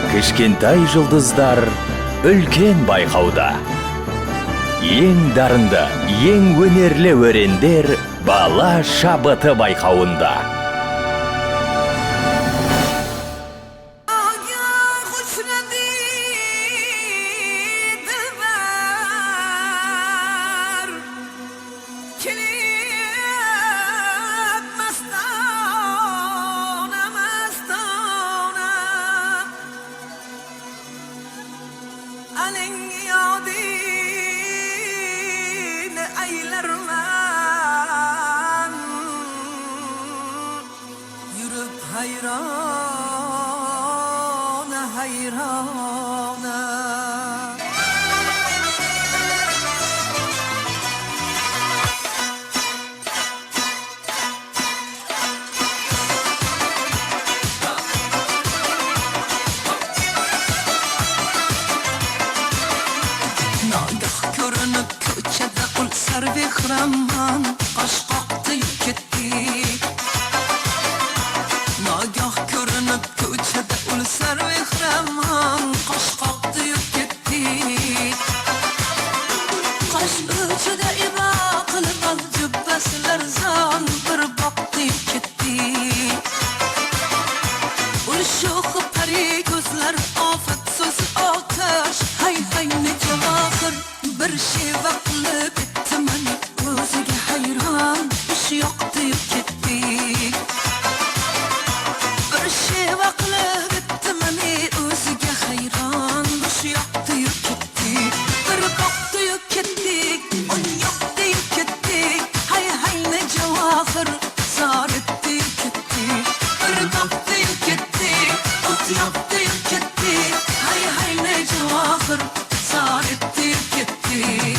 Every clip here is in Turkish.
Кішкентай жұлдыздар үлкен байқауда. Ең дарынды, ең өнерлі өрендер бала шабыты байқауында. Hayrana hayrana Nagah görünüp köçede ul servi hramman Qaş qaqdı ketdi Nagah görünüp köçede ul servi hramman Qaş qaqdı ketdi Qaş öçede iba qilib al cübbesiler zan Bir baqdı ketdi Ul şox pari gözler afet söz ateş Hay hay ne cevahir bir şey vaqtli bitti men O'ziga hayron ish yoqdi ketdi Bir şey vaqtli bitti men O'ziga hayron ish yoqdi ketdi Bir boqdi ketdi un yoqdi ketdi Hay hay ne cevahir zor etdi ketdi Bir boqdi ketdi ot yoqdi ketdi Hay hay ne cevahir zor etdi ketdi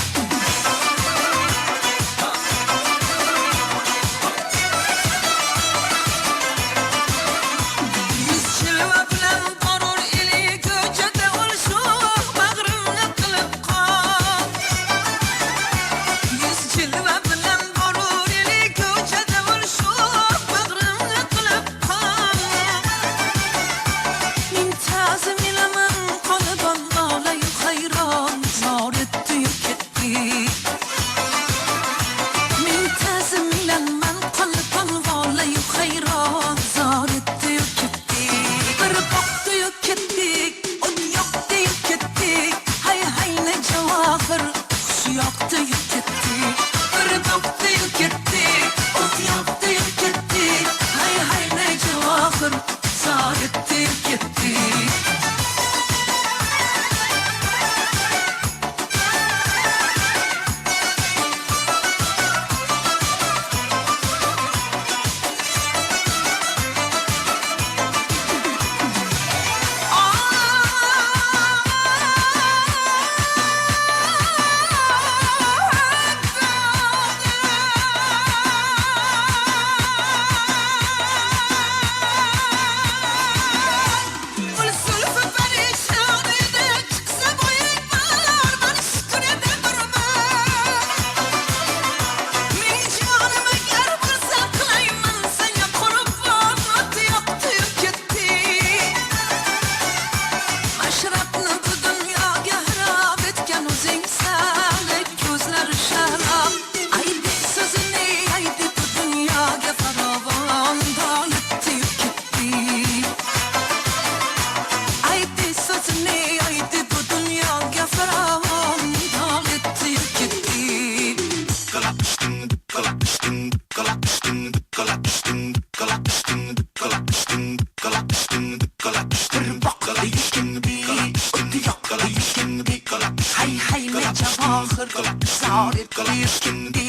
Hay hay ne cevahir zor etdi